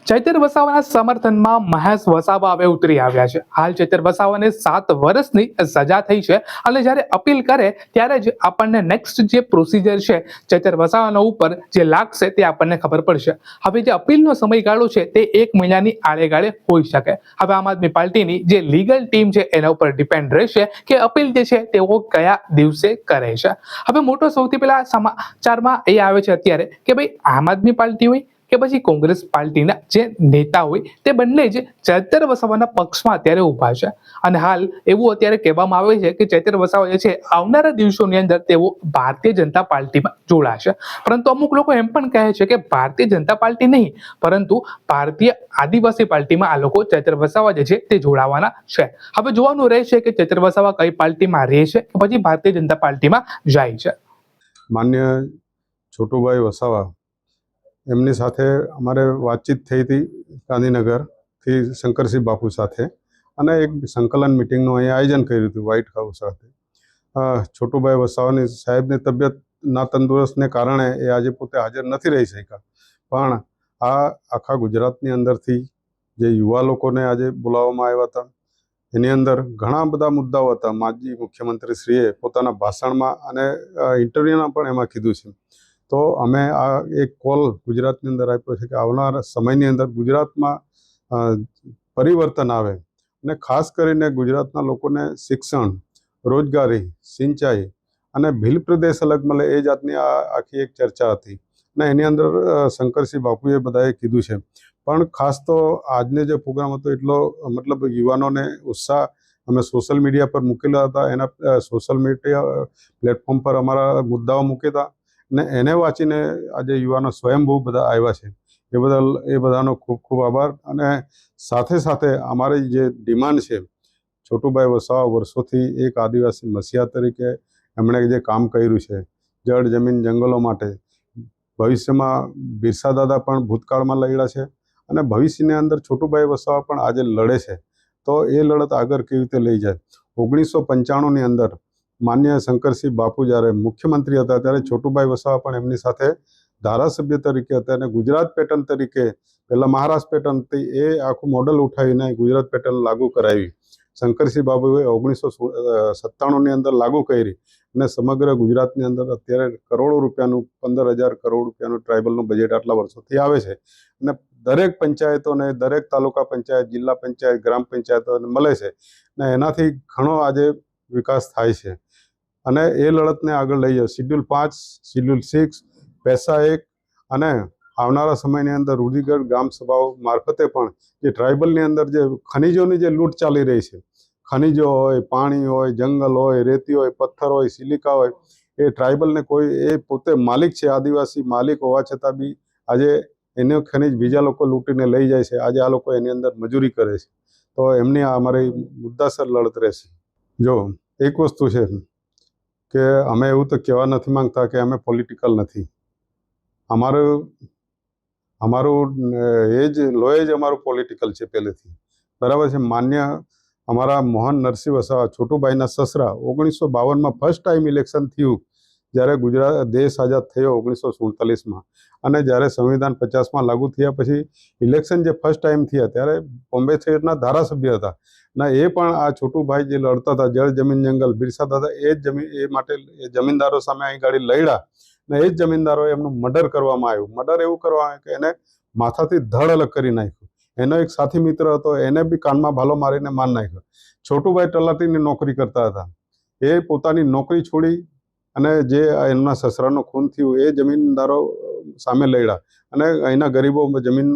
ચૈતર વસાવાના સમર્થનમાં મહેશ વસાવા હવે ઉતરી આવ્યા છે. હાલ ચૈતર વસાવાને 7 વર્ષની સજા થઈ છે અને જ્યારે અપીલ કરે ત્યારે જ આપણને નેક્સ્ટ જે પ્રોસિજર છે ચૈતર વસાવાના ઉપર જે લાગશે તે આપણને ખબર પડશે. હવે જે અપીલનો સમયગાળો છે તે 1 મહિનાની આડેગાળે હોઈ શકે. હવે આમ આદમી પાર્ટીની જે લીગલ ટીમ છે એના ઉપર ડિપેન્ડ રહેશે કે અપીલ જે છે તેઓ કયા દિવસે કરે છે. હવે મોટો સૌથી પહેલા સમાચારમાં એ આવે છે અત્યારે કે ભાઈ આમ આદમી પાર્ટી હોય કે પછી કોંગ્રેસ પાર્ટીના જે નેતા હોય તે બંને જ ચૈતર વસાવાના પક્ષમાં અત્યારે ઊભા છે. અને હાલ એવું અત્યારે કહેવામાં આવે છે કે ચૈતર વસાવા જે છે આવનારા દિવસોની અંદર તેઓ ભારતીય જનતા પાર્ટીમાં જોડાશે. પરંતુ અમુક લોકો એમ પણ કહે છે કે ભારતીય જનતા પાર્ટી નહીં પરંતુ ભારતીય આદિવાસી પાર્ટીમાં આ લોકો ચૈતર વસાવા જે છે તે જોડાવાના છે. હવે જોવાનું રહેશે કે ચૈતર વસાવા કઈ પાર્ટીમાં રહે છે કે પછી ભારતીય જનતા પાર્ટીમાં જાય છે. માન્ય છોટુભાઈ વસાવા એમની સાથે અમારે વાતચીત થઈ હતી ગાંધીનગરથી શંકરસિંહ બાપુ સાથે, અને એક સંકલન મિટિંગનું અહીંયા આયોજન કર્યું હતું વ્હાઇટ હાઉસ સાથે. છોટુભાઈ વસાવાની સાહેબની તબિયત નાતંદુરસ્તને કારણે એ આજે પોતે હાજર નથી રહી શક્યા, પણ આ આખા ગુજરાતની અંદરથી જે યુવા લોકોને આજે બોલાવવામાં આવ્યા હતા એની અંદર ઘણા બધા મુદ્દાઓ હતા. માજી મુખ્યમંત્રીશ્રીએ પોતાના ભાષણમાં અને ઇન્ટરવ્યૂમાં પણ એમાં કીધું છે. તો અમે આ એક કોલ ગુજરાતની અંદર આપ્યો છે કે આવનારા સમયની અંદર ગુજરાતમાં પરિવર્તન આવે અને ખાસ કરીને ગુજરાતના લોકોને શિક્ષણ, રોજગારી, સિંચાઈ અને ભીલ પ્રદેશ અલગ મળે એ જાતની આ આખી એક ચર્ચા હતી. અને એની અંદર શંકરસિંહ બાપુએ બધાએ કીધું છે. પણ ખાસ તો આજનો જે પ્રોગ્રામ હતો એટલો મતલબ યુવાનોને ઉત્સાહ અમે સોશિયલ મીડિયા પર મૂકેલા હતા. એના સોશિયલ મીડિયા પ્લેટફોર્મ પર અમારા મુદ્દાઓ મૂક્યા હતા ને એને વાંચીને આજે યુવાનો સ્વયંભૂ બધા આવ્યા છે. એ બદલ એ બધાનો ખૂબ ખૂબ આભાર. અને સાથે સાથે અમારી જે ડિમાન્ડ છે, છોટુભાઈ વસાવા વર્ષોથી એક આદિવાસી મસીહા તરીકે એમણે જે કામ કર્યું છે જળ, જમીન, જંગલો માટે, ભવિષ્યમાં બિરસા દાદા પણ ભૂતકાળમાં લડ્યા છે અને ભવિષ્યની અંદર છોટુભાઈ વસાવા પણ આજે લડે છે. તો એ લડત આગળ કેવી રીતે લઈ જાય. 1995ની અંદર માન્ય શંકરસિંહ બાપુ જ્યારે મુખ્યમંત્રી હતા ત્યારે છોટુભાઈ વસાવા પણ એમની સાથે ધારાસભ્ય તરીકે હતા અને ગુજરાત પેટર્ન તરીકે પહેલાં મહારાષ્ટ્ર પેટર્નથી એ આખું મોડલ ઉઠાવીને ગુજરાત પેટર્ન લાગુ કરાવી. શંકરસિંહ બાપુએ 1997ની અંદર લાગુ કરી અને સમગ્ર ગુજરાતની અંદર અત્યારે કરોડો રૂપિયાનું 15,000 કરોડ રૂપિયાનું ટ્રાઇબલનું બજેટ આટલા વર્ષોથી આવે છે અને દરેક પંચાયતોને, દરેક તાલુકા પંચાયત, જિલ્લા પંચાયત, ગ્રામ પંચાયતોને મળે છે અને એનાથી ઘણો આજે વિકાસ થાય છે. અને એ લડતને આગળ લઈ જાય. શિડ્યુલ 5, શિડ્યુલ 6, પૈસા 1 અને આવનારા સમયની અંદર રૂઢિગત ગ્રામ સભાઓ મારફતે પણ જે ટ્રાઇબલની અંદર જે ખનિજોની જે લૂંટ ચાલી રહી છે, ખનિજો હોય, પાણી હોય, જંગલ હોય, રેતી હોય, પથ્થર હોય, સિલિકા હોય, એ ટ્રાઇબલને કોઈ એ પોતે માલિક છે, આદિવાસી માલિક હોવા છતાં બી આજે એનો ખનિજ બીજા લોકો લૂંટીને લઈ જાય છે. આજે આ લોકો એની અંદર મજૂરી કરે છે. તો એમની આ અમારી મુદ્દાસર લડત રહેશે. જો એક વસ્તુ છે કે અમે એવું તો કહેવા નથી માંગતા કે અમે પોલિટિકલ નથી. અમારું એ જ લોહી જ અમારું પોલિટિકલ છે પહેલેથી, બરાબર છે. માન્ય અમારા મોહન નરસિંહ વસાવા, છોટુભાઈના સસરા, 1952માં ફર્સ્ટ ટાઈમ ઇલેક્શન થયું જ્યારે ગુજરાત દેશ આઝાદ થયો 1947માં, અને જ્યારે સંવિધાન 50માં લાગુ થયા પછી ઇલેક્શન જે ફર્સ્ટ ટાઈમ થયા ત્યારે બોમ્બે શહેરના ધારાસભ્ય હતા ના એ પણ આ છોટુભાઈ જે લડતા હતા જળ, જમીન, જંગલ, બિરસા દાદા એ માટે એ જમીનદારો સામે અહીં ગાડી લડ્યા ને એ જ જમીનદારોએ એમનું મર્ડર કરવામાં આવ્યું. મર્ડર એવું કરવામાં આવ્યું કે એને માથાથી ધડ અલગ કરી નાખ્યું. એનો એક સાથી મિત્ર હતો, એને બી કાનમાં ભાલો મારીને માર નાખ્યો. છોટુભાઈ તલાટીની નોકરી કરતા હતા. એ પોતાની નોકરી છોડી અને જે એમના સસરાનું ખૂન થયું એ જમીનદારો સામે લડ્યા અને અહીંના ગરીબો જમીન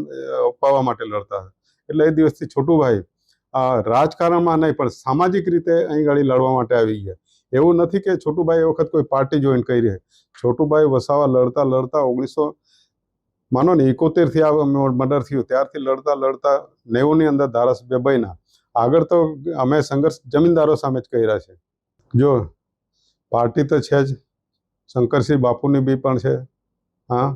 અપાવવા માટે લડતા હતા. એટલે એ દિવસથી છોટુભાઈ રાજકારણમાં નહીં પણ સામાજિક રીતે અહીં ગાડી લડવા માટે આવી ગયા. એવું નથી કે છોટુભાઈ એ વખત કોઈ પાર્ટી જોઈન કરી છે. છોટુભાઈ વસાવા લડતા 1971થી આ મર્ડર થયું ત્યારથી લડતા 90ની અંદર ધારાસભ્ય બન્યા. આગળ તો અમે સંઘર્ષ જમીનદારો સામે જ કર્યા છે. જો પાર્ટી તો છે જ, શંકરસિંહ બાપુની બી પણ છે, હા,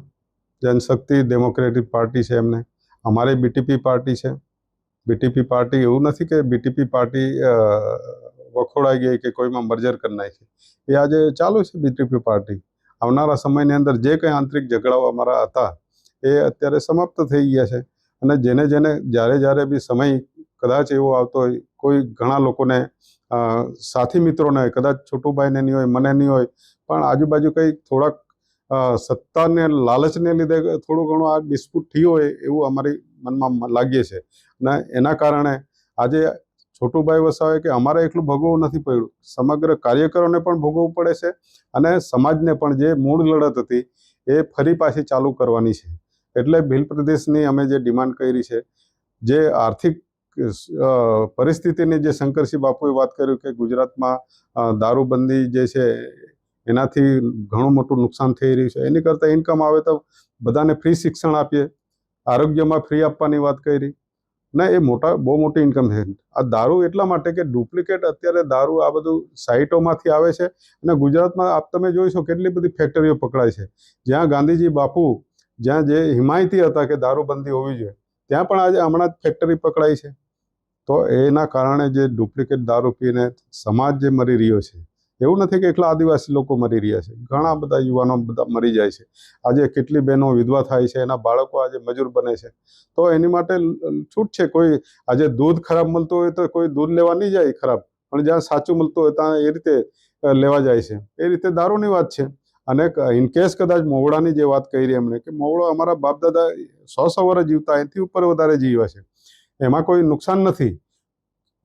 જનશક્તિ ડેમોક્રેટિક પાર્ટી છે એમને. અમારી બીટીપી પાર્ટી છે. બીટીપી પાર્ટી એવું નથી કે બીટીપી પાર્ટી વખોડાઈ ગઈ કે કોઈમાં મર્જર કરી નાખી. એ આજે ચાલુ છે બીટીપી પાર્ટી. આવનારા સમયની અંદર જે કંઈ આંતરિક ઝઘડાઓ અમારા હતા એ અત્યારે સમાપ્ત થઈ ગયા છે અને જેને જેને જ્યારે બી સમય કદાચ એવો આવતો હોય, કોઈ ઘણા લોકોને સાથી મિત્રોને કદાચ છોટુભાઈને નહીં હોય, મને નહીં હોય, પણ આજુબાજુ કંઈ થોડાક સત્તાને લાલચને લીધે થોડું ઘણું આ ડિસ્પ્યુટ થયું હોય એવું અમારી મનમાં લાગે છે. અને એના કારણે આજે છોટુભાઈ વસાવે કે અમારે એકલું ભોગવવું નથી પડ્યું, સમગ્ર કાર્યકરોને પણ ભોગવવું પડે છે અને સમાજને પણ જે મૂળ લડત હતી એ ફરી પાછી ચાલુ કરવાની છે. એટલે ભીલ પ્રદેશની અમે જે ડિમાન્ડ કરી છે, જે આર્થિક પરિસ્થિતિની જે શંકરસિંહ બાપુએ વાત કર્યું કે ગુજરાતમાં દારૂબંધી જે છે એનાથી ઘણું મોટું નુકસાન થઈ રહ્યું છે, એની કરતાં ઇન્કમ આવે તો બધાને ફ્રી શિક્ષણ આપીએ, આરોગ્યમાં ફ્રી આપવાની વાત કરી ને, એ બહુ મોટી ઇન્કમ છે. આ દારૂ એટલા માટે કે ડુપ્લિકેટ અત્યારે દારૂ આ બધું સાઇટોમાંથી આવે છે અને ગુજરાતમાં તમે જોઈશો કેટલી બધી ફેક્ટરીઓ પકડાય છે. જ્યાં ગાંધીજી બાપુ જ્યાં જે હિમાયતી હતા કે દારૂબંધી હોવી જોઈએ, ત્યાં પણ આજે હમણાં જ ફેક્ટરી પકડાઈ છે. તો એના કારણે જે ડુપ્લિકેટ દારૂ પીને સમાજ જે મરી રહ્યો છે, એવું નથી કે એકલા આદિવાસી લોકો મરી રહ્યા છે, ઘણા બધા યુવાનો બધા મરી જાય છે. આજે કેટલી બહેનો વિધવા થાય છે, એના બાળકો આજે મજૂર બને છે. તો એની માટે છૂટ છે. કોઈ આજે દૂધ ખરાબ મળતું હોય તો કોઈ દૂધ લેવા નહીં જાય ખરાબ, પણ જ્યાં સાચું મળતું હોય ત્યાં એ રીતે લેવા જાય છે. એ રીતે દારૂની વાત છે. અને ઇનકેસ કદાચ મોવડાની જે વાત કરી એમણે કે મોવડો અમારા બાપ દાદા 100 વર્ષ જીવતા, એનાથી ઉપર વધારે જીવ્યા છે, એમાં કોઈ નુકસાન નથી.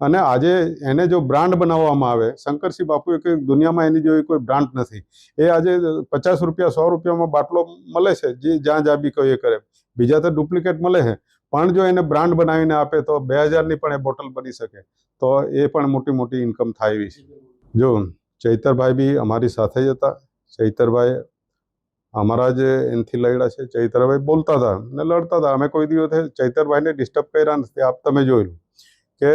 અને આજે એને જો બ્રાન્ડ બનાવવામાં આવે, શંકરસિંહ બાપુએ કે દુનિયામાં એની જેવી કોઈ બ્રાન્ડ નથી. એ આજે 50 રૂપિયા 100 રૂપિયામાં બાટલો મળે છે, જે જ્યાં બી કોઈ એ કરે. બીજા તો ડુપ્લિકેટ મળે છે, પણ જો એને બ્રાન્ડ બનાવીને આપે તો 2000ની પણ એ બોટલ બની શકે, તો એ પણ મોટી મોટી ઇન્કમ થાય એવી છે. જો ચૈતરભાઈ બી અમારી સાથે જ હતા. ચૈતરભાઈ અમારા જે એનાથી લડ્યા છે. ચૈતરભાઈ બોલતા હતા ને લડતા હતા. અમે કોઈ દિવસ ચૈતરભાઈને ડિસ્ટર્બ કર્યા નથી. આપ તમે જોયું કે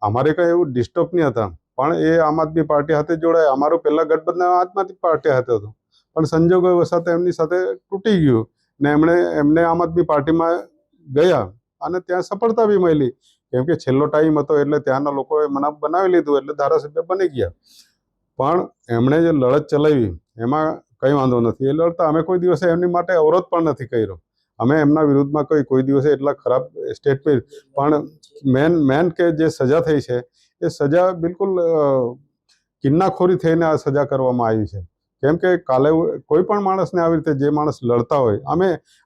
અમારે કંઈ એવું ડિસ્ટર્બ નહીં હતા, પણ એ આમ આદમી પાર્ટી સાથે જોડાય. અમારું પહેલાં ગઠબંધન આમ આદમી પાર્ટી સાથે હતું, પણ સંજોગો વસાતે એમની સાથે તૂટી ગયું ને એમને આમ આદમી પાર્ટીમાં ગયા અને ત્યાં સફળતા બી મળી, કેમ કે છેલ્લો ટાઈમ હતો એટલે ત્યાંના લોકોએ મનાપ બનાવી લીધું એટલે ધારાસભ્ય બની ગયા. પણ એમણે જે લડત ચલાવી એમાં કંઈ વાંધો નથી. એ લડતા અમે કોઈ દિવસે એમની માટે અવરોધ પણ નથી કર્યો. અમે એમના વિરુદ્ધમાં કોઈ દિવસે એટલા ખરાબ સ્ટેટમેન્ટ, પણ મેન કે જે સજા થઈ છે એ સજા બિલકુલ કિન્નાખોરી થઈને આ સજા કરવામાં આવી છે. કેમ કે કાલે કોઈ પણ માણસને આવી રીતે જે માણસ લડતા હોય,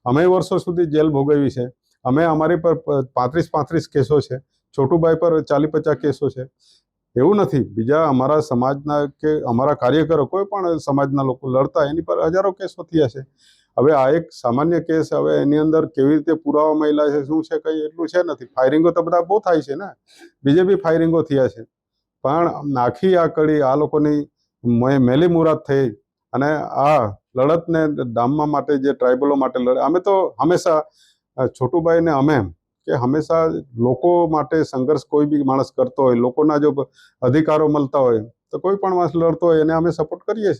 અમે વર્ષો સુધી જેલ ભોગવી છે. અમારી પર 35 કેસો છે, છોટુભાઈ પર 40-50 કેસો છે. એવું નથી, બીજા અમારા સમાજના કે અમારા કાર્યકરો કોઈ પણ સમાજના લોકો લડતા એની પર હજારો કેસો થયા છે. હવે આ એક સામાન્ય કેસ, હવે એની અંદર કેવી રીતે પુરાવા મળ્યા છે, શું છે, કંઈ એટલું છે નથી. ફાયરિંગો તો બધા બહુ થાય છે ને, બીજે બી ફાયરિંગો થયા છે, પણ આખી આ કડી આ લોકોની મેલી મુરાદ થઈ અને આ લડતને ડામવા માટે જે ટ્રાઇબલો માટે લડે. અમે તો હંમેશા છોટુભાઈને અમે કે હંમેશા લોકો માટે સંઘર્ષ કોઈ બી માણસ કરતો હોય, લોકોના જો અધિકારો મળતા હોય તો કોઈ પણ માણસ લડતો હોય એને અમે સપોર્ટ કરીએ છીએ.